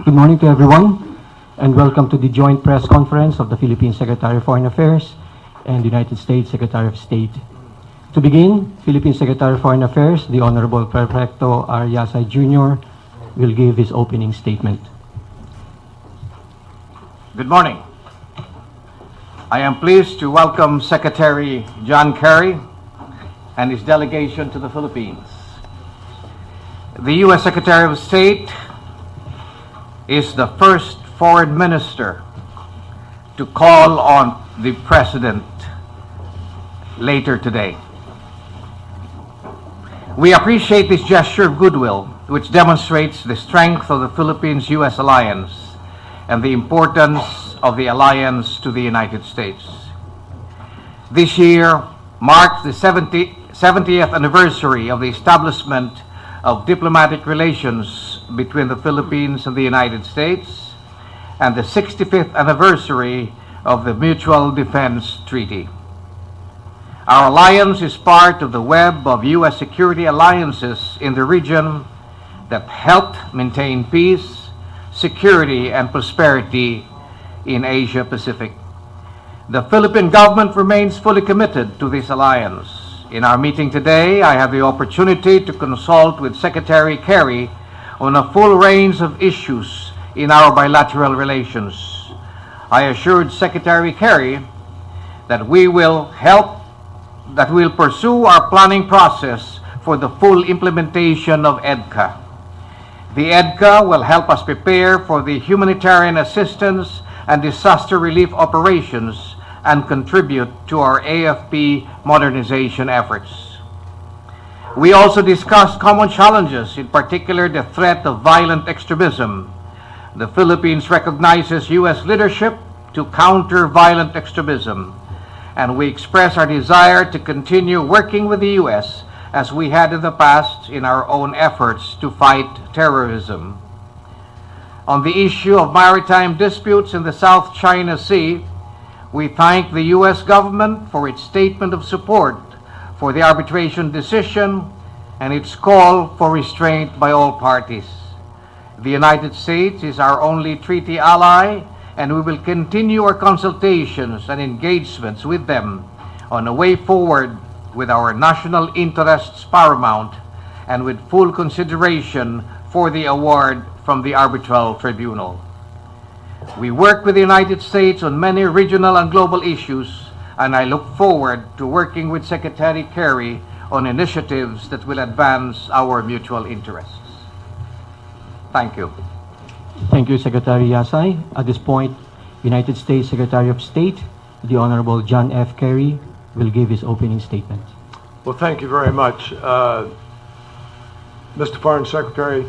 Good morning to everyone, and welcome to the joint press conference of the Philippine Secretary of Foreign Affairs and United States Secretary of State. To begin, Philippine Secretary of Foreign Affairs, the Honorable PREFECTO Yasay Jr. will give his opening statement. Good morning. I am pleased to welcome Secretary John Kerry and his delegation to the Philippines. The U.S. Secretary of State is the first foreign minister to call on the President later today. We appreciate this gesture of goodwill, which demonstrates the strength of the Philippines-U.S. alliance and the importance of the alliance to the United States. This year marks the 70th anniversary of the establishment of diplomatic relations between the Philippines and the United States, and the 65th anniversary of the Mutual Defense Treaty. Our alliance is part of the web of U.S. security alliances in the region that helped maintain peace, security, and prosperity in Asia Pacific. The Philippine government remains fully committed to this alliance. In our meeting today, I have the opportunity to consult with Secretary Kerry on a full range of issues in our bilateral relations. I assured Secretary Kerry that we'll pursue our planning process for the full implementation of EDCA. The EDCA will help us prepare for the humanitarian assistance and disaster relief operations and contribute to our AFP modernization efforts. We also discussed common challenges, in particular the threat of violent extremism. The Philippines recognizes U.S. leadership to counter violent extremism, and we express our desire to continue working with the U.S. as we had in the past in our own efforts to fight terrorism. On the issue of maritime disputes in the South China Sea, we thank the U.S. government for its statement of support for the arbitration decision and its call for restraint by all parties. The United States is our only treaty ally, and we will continue our consultations and engagements with them on a way forward with our national interests paramount and with full consideration for the award from the arbitral tribunal. We work with the United States on many regional and global issues, and I look forward to working with Secretary Kerry on initiatives that will advance our mutual interests. Thank you. Thank you, Secretary Yasay. At this point, United States Secretary of State, the Honorable John F. Kerry, will give his opening statement. Well, thank you very much. Mr. Foreign Secretary,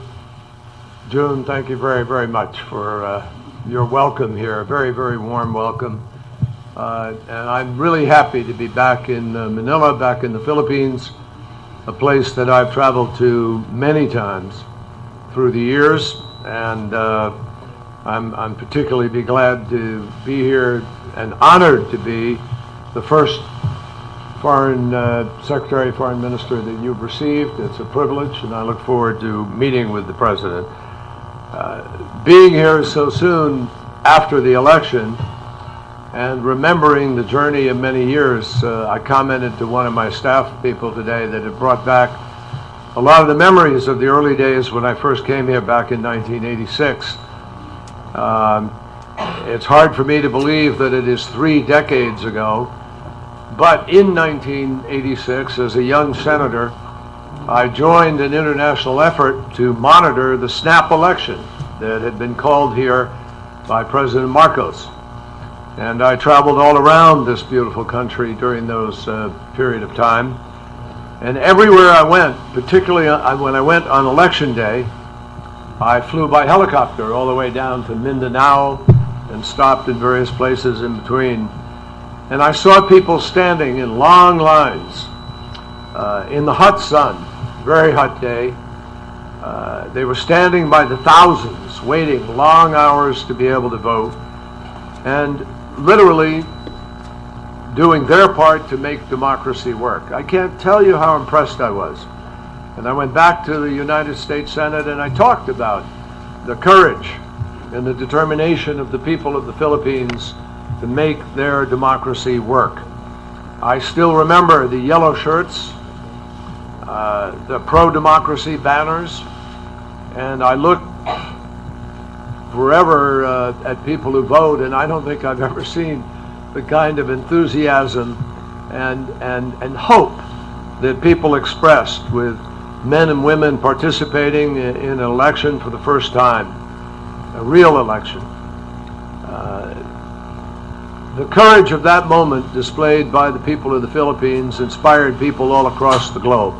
June, thank you very, very much for your welcome here. A very, very warm welcome. And I'm really happy to be back in Manila, back in the Philippines, a place that I've traveled to many times through the years. And I'm particularly glad to be here and honored to be the first Foreign Secretary, Foreign Minister that you've received. It's a privilege, and I look forward to meeting with the President. Being here so soon after the election and remembering the journey of many years, I commented to one of my staff people today that it brought back a lot of the memories of the early days when I first came here back in 1986. It's hard for me to believe that it is 3 decades ago, but in 1986, as a young senator, I joined an international effort to monitor the snap election that had been called here by President Marcos. And I traveled all around this beautiful country during those period of time. And everywhere I went, particularly when I went on election day, I flew by helicopter all the way down to Mindanao and stopped in various places in between. And I saw people standing in long lines in the hot sun, very hot day. They were standing by the thousands, waiting long hours to be able to vote, and literally doing their part to make democracy work. I can't tell you how impressed I was. And I went back to the United States Senate and I talked about the courage and the determination of the people of the Philippines to make their democracy work. I still remember the yellow shirts, the pro-democracy banners, and I look forever at people who vote, and I don't think I've ever seen the kind of enthusiasm and hope that people expressed with men and women participating in an election for the first time, a real election. The courage of that moment displayed by the people of the Philippines inspired people all across the globe.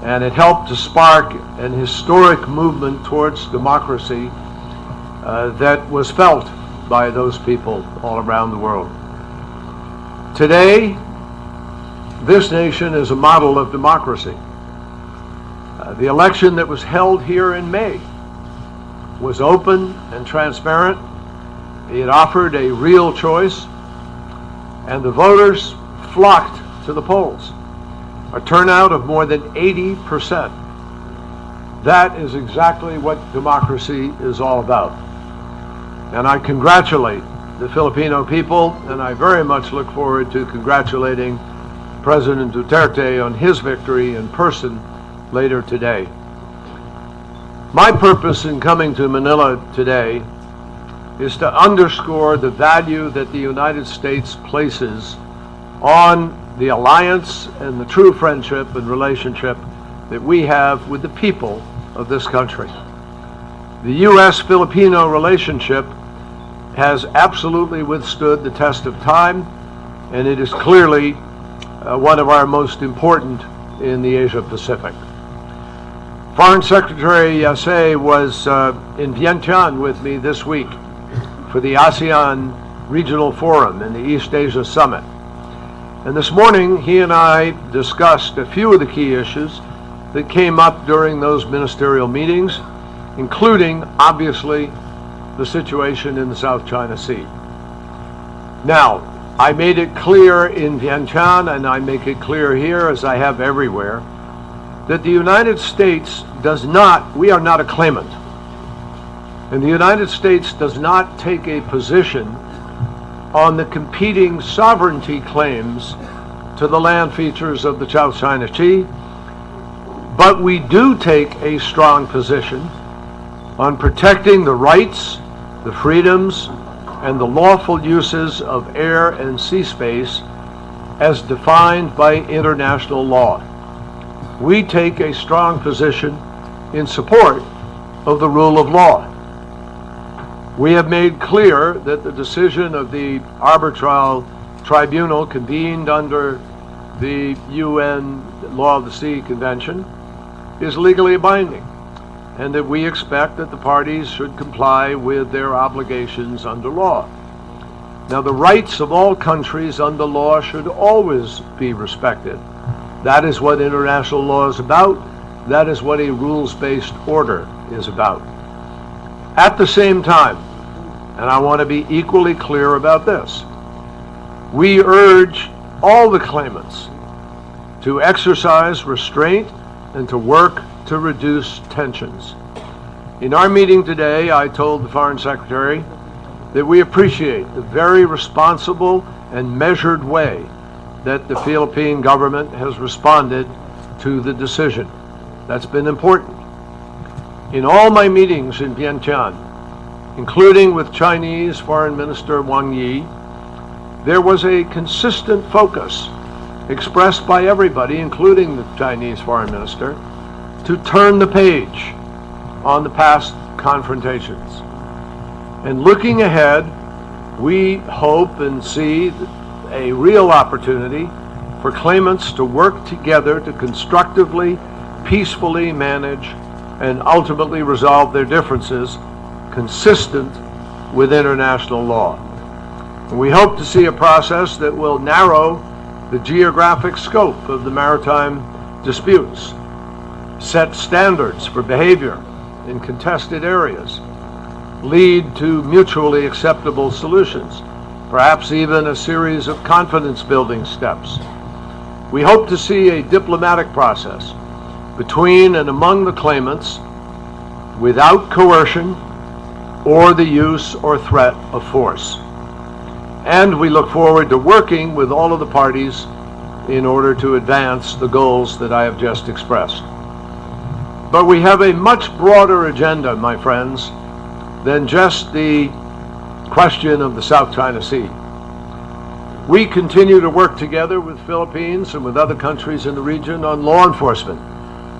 And it helped to spark an historic movement towards democracy that was felt by those people all around the world. Today, this nation is a model of democracy. The election that was held here in May was open and transparent. It offered a real choice, and the voters flocked to the polls. A turnout of more than 80%. That is exactly what democracy is all about. And I congratulate the Filipino people, and I very much look forward to congratulating President Duterte on his victory in person later today. My purpose in coming to Manila today is to underscore the value that the United States places on the alliance and the true friendship and relationship that we have with the people of this country. The U.S.-Filipino relationship has absolutely withstood the test of time, and it is clearly one of our most important in the Asia-Pacific. Foreign Secretary Yasay was in Vientiane with me this week for the ASEAN Regional Forum and the East Asia Summit. And this morning, he and I discussed a few of the key issues that came up during those ministerial meetings, including, obviously, the situation in the South China Sea. Now, I made it clear in Vientiane, and I make it clear here, as I have everywhere, that the United States we are not a claimant. And the United States does not take a position on the competing sovereignty claims to the land features of the South China Sea, but we do take a strong position on protecting the rights, the freedoms, and the lawful uses of air and sea space as defined by international law. We take a strong position in support of the rule of law. We have made clear that the decision of the arbitral tribunal convened under the UN Law of the Sea Convention is legally binding, and that we expect that the parties should comply with their obligations under law. Now, the rights of all countries under law should always be respected. That is what international law is about. That is what a rules-based order is about. At the same time, and I want to be equally clear about this, we urge all the claimants to exercise restraint and to work to reduce tensions. In our meeting today, I told the Foreign Secretary that we appreciate the very responsible and measured way that the Philippine government has responded to the decision. That's been important. In all my meetings in Vientiane, including with Chinese Foreign Minister Wang Yi, there was a consistent focus expressed by everybody, including the Chinese Foreign Minister, to turn the page on the past confrontations. And looking ahead, we hope and see a real opportunity for claimants to work together to constructively, peacefully manage and ultimately resolve their differences consistent with international law. And we hope to see a process that will narrow the geographic scope of the maritime disputes, set standards for behavior in contested areas, lead to mutually acceptable solutions, perhaps even a series of confidence-building steps. We hope to see a diplomatic process between and among the claimants without coercion or the use or threat of force. And we look forward to working with all of the parties in order to advance the goals that I have just expressed. But we have a much broader agenda, my friends, than just the question of the South China Sea. We continue to work together with Philippines and with other countries in the region on law enforcement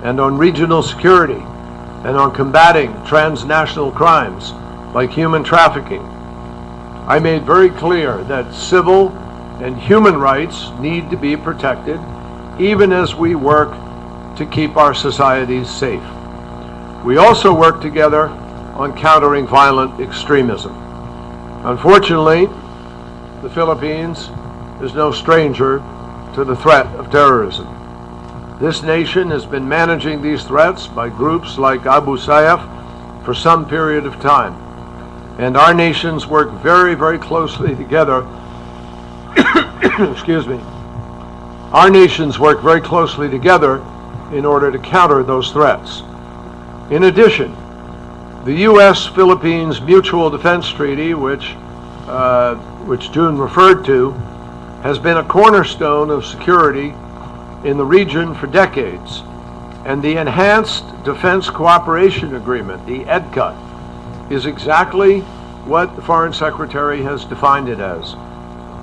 and on regional security and on combating transnational crimes like human trafficking. I made very clear that civil and human rights need to be protected even as we work to keep our societies safe. We also work together on countering violent extremism. Unfortunately, the Philippines is no stranger to the threat of terrorism. This nation has been managing these threats by groups like Abu Sayyaf for some period of time. And our nations work very, very closely together. Excuse me. Our nations work very closely together in order to counter those threats. In addition, the U.S.-Philippines Mutual Defense Treaty, which June referred to, has been a cornerstone of security in the region for decades. And the Enhanced Defense Cooperation Agreement, the EDCA, is exactly what the Foreign Secretary has defined it as.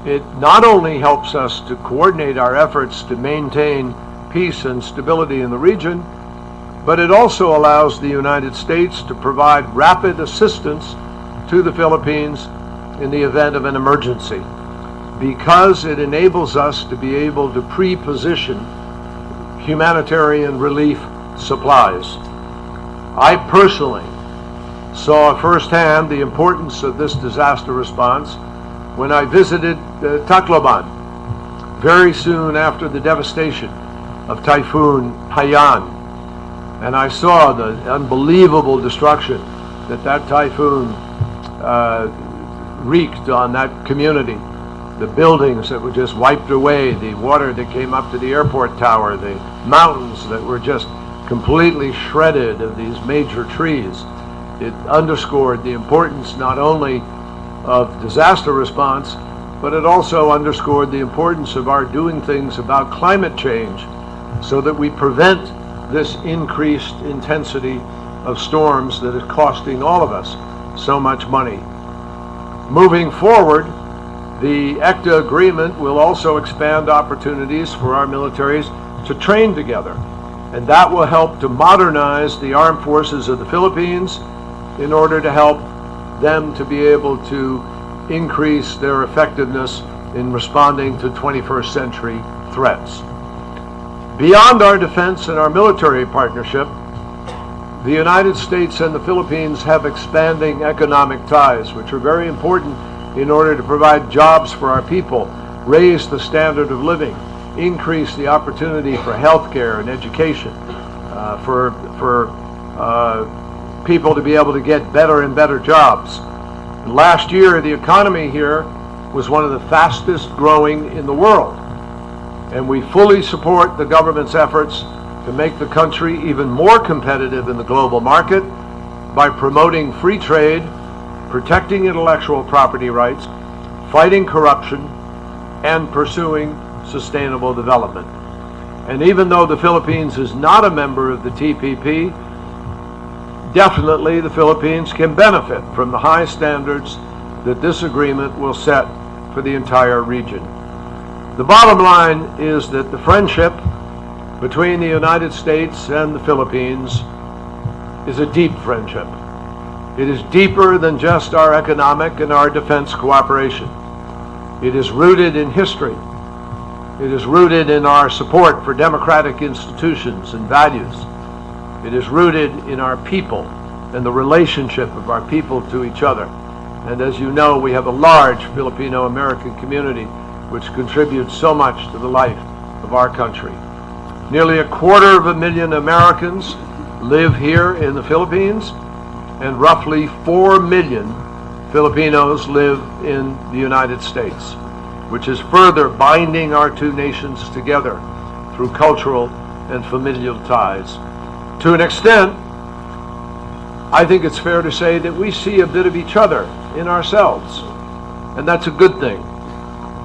It not only helps us to coordinate our efforts to maintain peace and stability in the region, but it also allows the United States to provide rapid assistance to the Philippines in the event of an emergency, because it enables us to be able to pre-position humanitarian relief supplies. I personally saw firsthand the importance of this disaster response when I visited Tacloban very soon after the devastation of Typhoon Haiyan. And I saw the unbelievable destruction that typhoon wreaked on that community. The buildings that were just wiped away, the water that came up to the airport tower, the mountains that were just completely shredded of these major trees. It underscored the importance not only of disaster response, but it also underscored the importance of our doing things about climate change so that we prevent this increased intensity of storms that is costing all of us so much money. Moving forward, the ECTA agreement will also expand opportunities for our militaries to train together, and that will help to modernize the armed forces of the Philippines in order to help them to be able to increase their effectiveness in responding to 21st century threats. Beyond our defense and our military partnership, the United States and the Philippines have expanding economic ties, which are very important in order to provide jobs for our people, raise the standard of living, increase the opportunity for health care and education, for people to be able to get better and better jobs. And last year, the economy here was one of the fastest growing in the world. And we fully support the government's efforts to make the country even more competitive in the global market by promoting free trade, protecting intellectual property rights, fighting corruption, and pursuing sustainable development. And even though the Philippines is not a member of the TPP, definitely the Philippines can benefit from the high standards that this agreement will set for the entire region. The bottom line is that the friendship between the United States and the Philippines is a deep friendship. It is deeper than just our economic and our defense cooperation. It is rooted in history. It is rooted in our support for democratic institutions and values. It is rooted in our people and the relationship of our people to each other. And as you know, we have a large Filipino-American community which contributes so much to the life of our country. Nearly 250,000 Americans live here in the Philippines, and roughly 4 million Filipinos live in the United States, which is further binding our two nations together through cultural and familial ties. To an extent, I think it's fair to say that we see a bit of each other in ourselves, and that's a good thing.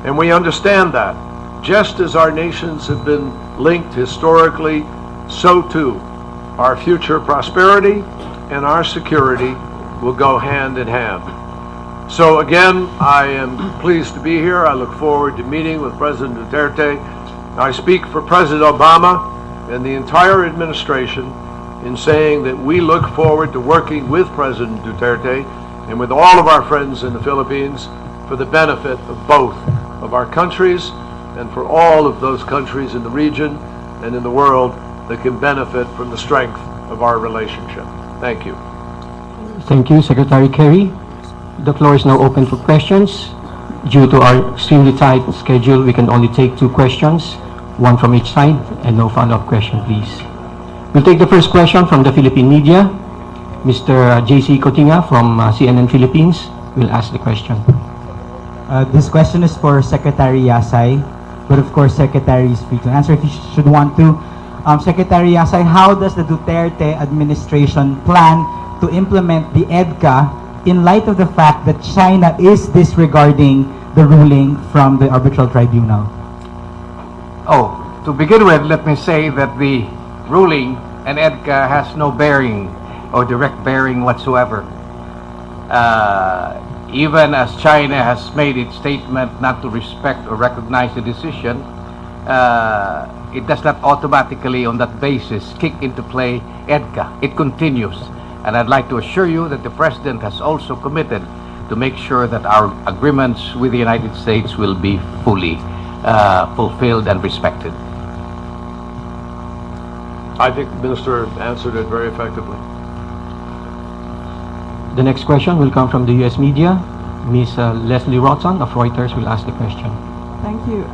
And we understand that. Just as our nations have been linked historically, so too our future prosperity and our security will go hand in hand. So again, I am pleased to be here. I look forward to meeting with President Duterte. I speak for President Obama and the entire administration in saying that we look forward to working with President Duterte and with all of our friends in the Philippines for the benefit of both of our countries and for all of those countries in the region and in the world that can benefit from the strength of our relationship. Thank you. Thank you, Secretary Kerry. The floor is now open for questions. Due to our extremely tight schedule, we can only take 2 questions, 1 from each side, and no follow-up question, please. We'll take the first question from the Philippine media. Mr. JC Cotinga from CNN Philippines will ask the question. This question is for Secretary Yasay, but of course Secretary is free to answer if you should want to. Secretary Yasay, how does the Duterte administration plan to implement the EDCA in light of the fact that China is disregarding the ruling from the arbitral tribunal? Oh, to begin with, let me say that the ruling and EDCA has no bearing or direct bearing whatsoever. Even as China has made its statement not to respect or recognize the decision, it does not automatically on that basis kick into play EDCA. It continues. And I'd like to assure you that the President has also committed to make sure that our agreements with the United States will be fully fulfilled and respected. I think the Minister answered it very effectively. The next question will come from the U.S. media. Ms. Leslie Roton of Reuters will ask the question. Thank you.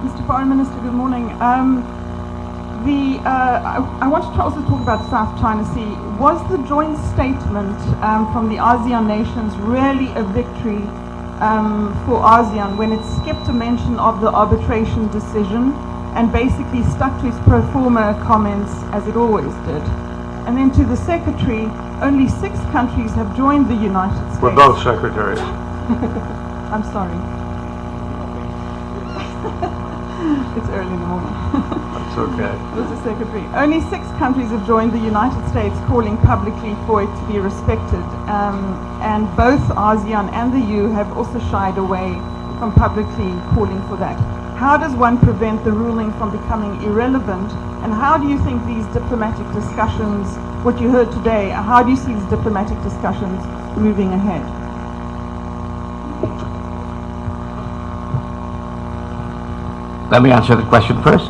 Mr. Foreign Minister, good morning. I wanted to also talk about South China Sea. Was the joint statement from the ASEAN nations really a victory for ASEAN when it skipped a mention of the arbitration decision and basically stuck to its pro forma comments as it always did? And then to the Secretary, only 6 countries have joined the United States. We're both secretaries. I'm sorry. It's early in the morning. That's okay. Mr. Secretary, only 6 countries have joined the United States calling publicly for it to be respected. And both ASEAN and the EU have also shied away from publicly calling for that. How does one prevent the ruling from becoming irrelevant? And how do you think these diplomatic discussions, what you heard today, how do you see these diplomatic discussions moving ahead? Let me answer the question first.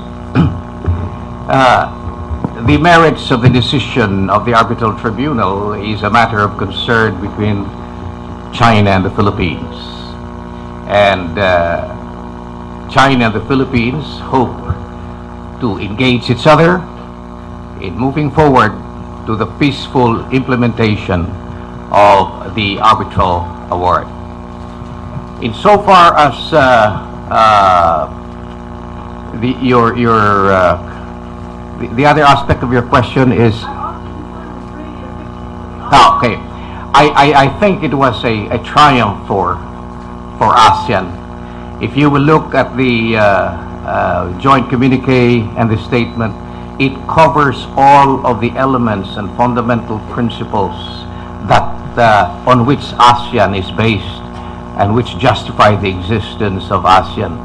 The merits of the decision of the arbitral tribunal is a matter of concern between China and the Philippines. And China and the Philippines hope to engage each other in moving forward to the peaceful implementation of the arbitral award. Insofar as the other aspect of your question is, okay, I think it was a triumph for ASEAN. If you will look at the joint communique and the statement, it covers all of the elements and fundamental principles that on which ASEAN is based and which justify the existence of ASEAN.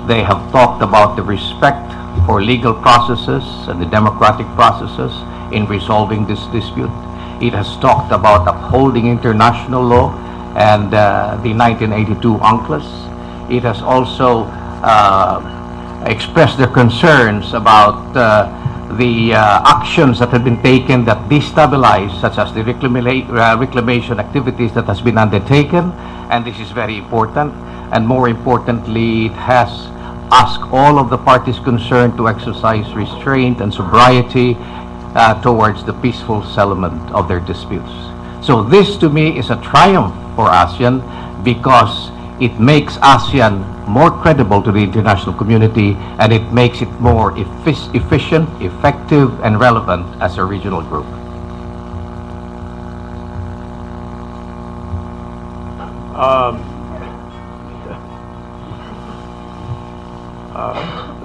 They have talked about the respect for legal processes and the democratic processes in resolving this dispute. It has talked about upholding international law and the 1982 UNCLOS. It has also expressed their concerns about the actions that have been taken that destabilize, such as the reclamation activities that has been undertaken, and this is very important. And more importantly, it has asked all of the parties concerned to exercise restraint and sobriety towards the peaceful settlement of their disputes. So this to me is a triumph for ASEAN because it makes ASEAN more credible to the international community, and it makes it more efficient, effective, and relevant as a regional group.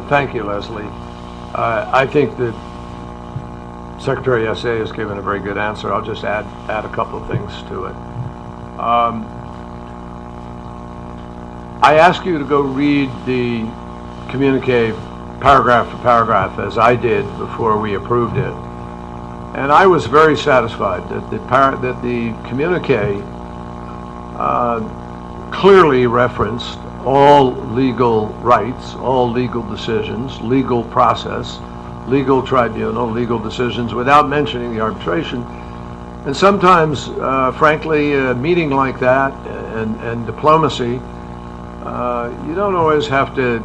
Thank you, Leslie. I think that Secretary Yasay has given a very good answer. I'll just add a couple of things to it. I ask you to go read the communique paragraph for paragraph, as I did before we approved it. And I was very satisfied that the communique clearly referenced all legal rights, all legal decisions, legal process, legal tribunal, legal decisions, without mentioning the arbitration. And sometimes, frankly, a meeting like that and diplomacy, you don't always have to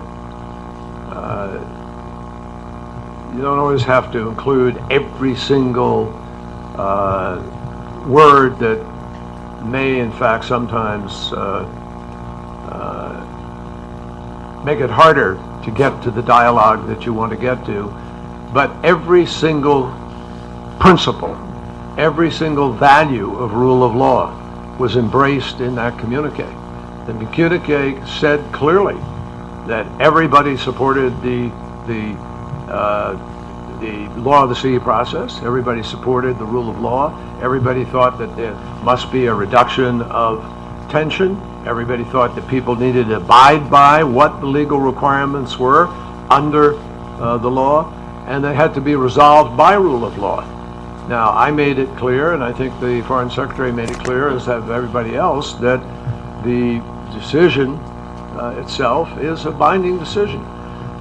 include every single word that may, in fact, sometimes make it harder to get to the dialogue that you want to get to. But every single principle, every single value of rule of law was embraced in that communique. The communique said clearly that everybody supported the law of the sea process. Everybody supported the rule of law. Everybody thought that there must be a reduction of tension. Everybody thought that people needed to abide by what the legal requirements were under the law, and they had to be resolved by rule of law. Now, I made it clear, and I think the Foreign Secretary made it clear, as have everybody else, that the decision itself is a binding decision.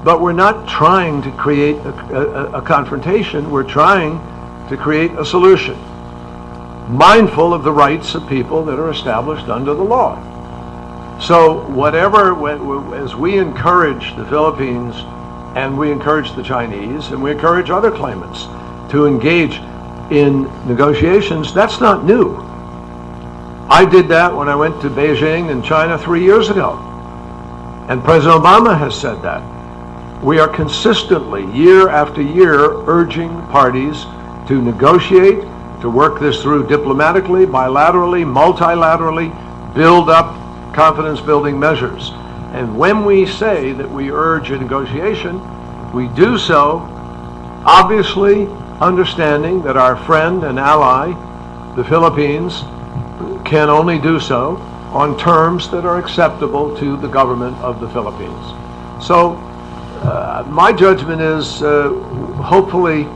But we're not trying to create a confrontation. We're trying to create a solution, mindful of the rights of people that are established under the law. So as we encourage the Philippines, and we encourage the Chinese, and we encourage other claimants to engage in negotiations, that's not new. I did that when I went to Beijing in China 3 years ago. And President Obama has said that. We are consistently, year after year, urging parties to negotiate, to work this through diplomatically, bilaterally, multilaterally, build up confidence-building measures. And when we say that we urge a negotiation, we do so obviously understanding that our friend and ally, the Philippines, can only do so on terms that are acceptable to the government of the Philippines. So my judgment is hopefully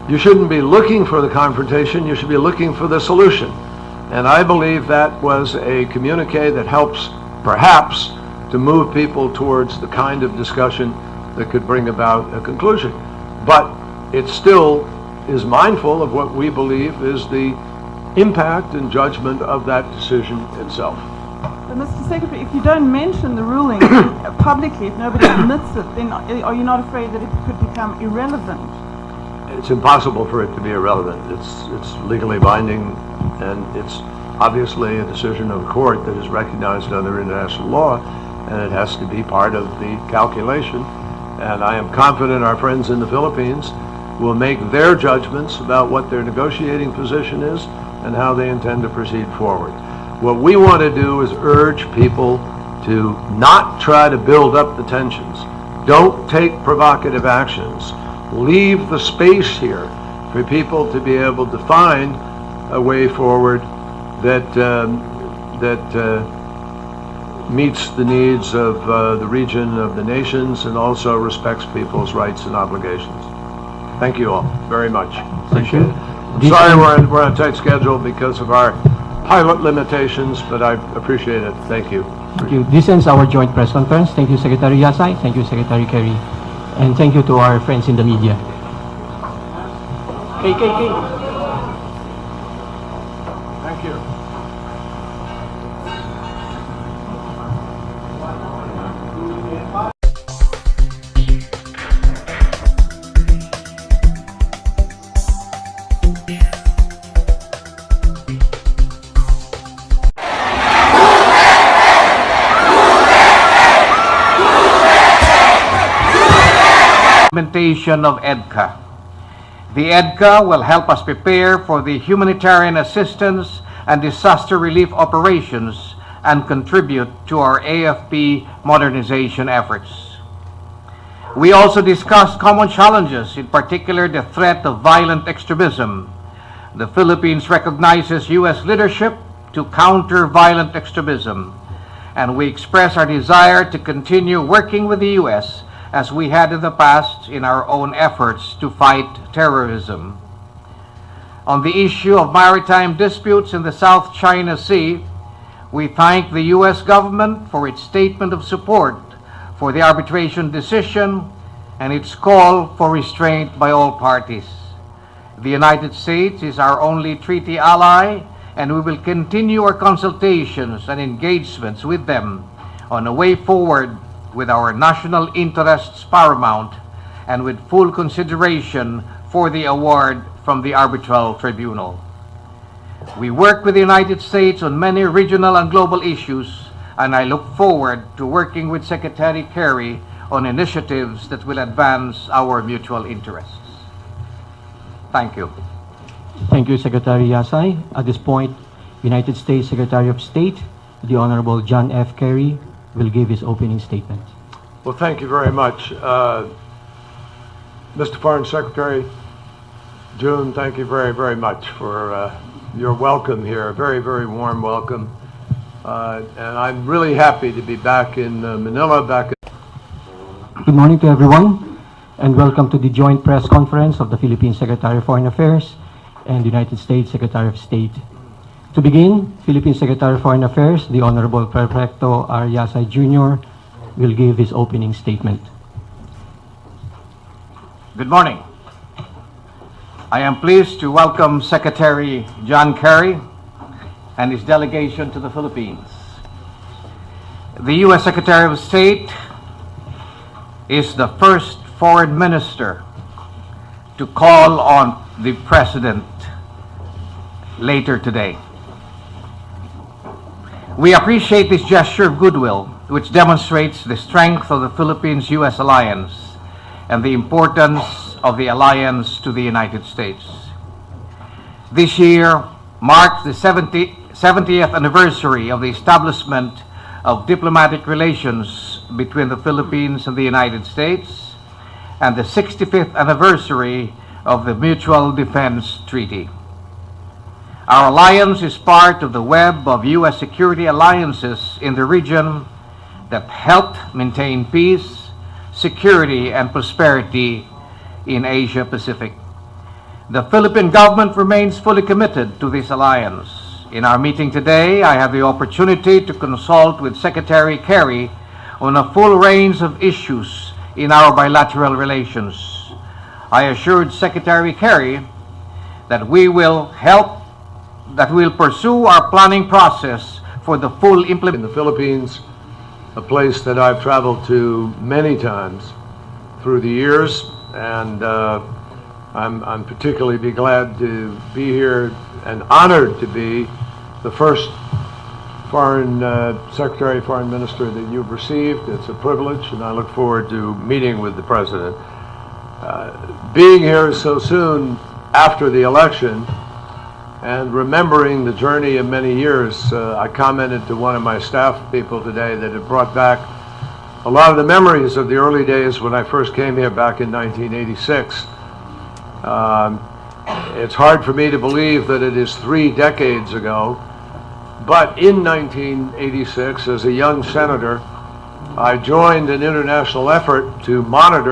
you shouldn't be looking for the confrontation, you should be looking for the solution. And I believe that was a communique that helps perhaps to move people towards the kind of discussion that could bring about a conclusion. But it still is mindful of what we believe is the impact and judgment of that decision itself. But Mr. Secretary, if you don't mention the ruling publicly, if nobody admits it, then are you not afraid that it could become irrelevant? It's impossible for it to be irrelevant. It's legally binding, and it's obviously a decision of a court that is recognized under international law, and it has to be part of the calculation. And I am confident our friends in the Philippines will make their judgments about what their negotiating position is and how they intend to proceed forward. What we want to do is urge people to not try to build up the tensions. Don't take provocative actions. Leave the space here for people to be able to find a way forward that meets the needs of the region, of the nations, and also respects people's rights and obligations. Thank you all very much. Appreciate it. I'm sorry we're on a tight schedule because of our pilot limitations, but I appreciate it. Thank you. Thank you. This ends our joint press conference. Thank you, Secretary Yasay. Thank you, Secretary Kerry. And thank you to our friends in the media. KKK. Thank you. Implementation of EDCA. The EDCA will help us prepare for the humanitarian assistance and disaster relief operations and contribute to our AFP modernization efforts. We also discussed common challenges, in particular the threat of violent extremism. The Philippines recognizes U.S. leadership to counter violent extremism, and we express our desire to continue working with the U.S. as we had in the past in our own efforts to fight terrorism. On the issue of maritime disputes in the South China Sea, we thank the U.S. government for its statement of support for the arbitration decision and its call for restraint by all parties. The United States is our only treaty ally, and we will continue our consultations and engagements with them on a way forward with our national interests paramount and with full consideration for the award from the arbitral tribunal. We work with the United States on many regional and global issues, and I look forward to working with Secretary Kerry on initiatives that will advance our mutual interests. Thank you. Thank you, Secretary Yasay. At this point, United States Secretary of State, the Honorable John F. Kerry, will give his opening statement. Well, thank you very much. Mr. Foreign Secretary, June, thank you very, very much for your welcome here. A very, very warm welcome. And I'm really happy to be back in Manila, Good morning to everyone, and welcome to the joint press conference of the Philippine Secretary of Foreign Affairs and the United States Secretary of State. To begin, Philippine Secretary of Foreign Affairs, the Honorable PREFECTO Yasay Jr., will give his opening statement. Good morning. I am pleased to welcome Secretary John Kerry and his delegation to the Philippines. The U.S. Secretary of State is the first foreign minister to call on the President later today. We appreciate this gesture of goodwill, which demonstrates the strength of the Philippines-U.S. alliance and the importance of the alliance to the United States. This year marks the 70th anniversary of the establishment of diplomatic relations between the Philippines and the United States, and the 65th anniversary of the Mutual Defense Treaty. Our alliance is part of the web of U.S. security alliances in the region that help maintain peace, security, and prosperity in Asia Pacific. The Philippine government remains fully committed to this alliance. In our meeting today, I have the opportunity to consult with Secretary Kerry on a full range of issues in our bilateral relations. I assured Secretary Kerry that we will pursue our planning process for the full implementation. in the Philippines, a place that I've traveled to many times through the years, and I'm particularly glad to be here and honored to be the first Foreign Secretary, Foreign Minister that you've received. It's a privilege, and I look forward to meeting with the President. Being here so soon after the election and remembering the journey of many years, I commented to one of my staff people today that it brought back a lot of the memories of the early days when I first came here back in 1986. It's hard for me to believe that it is 3 decades ago, but in 1986, as a young senator, I joined an international effort to monitor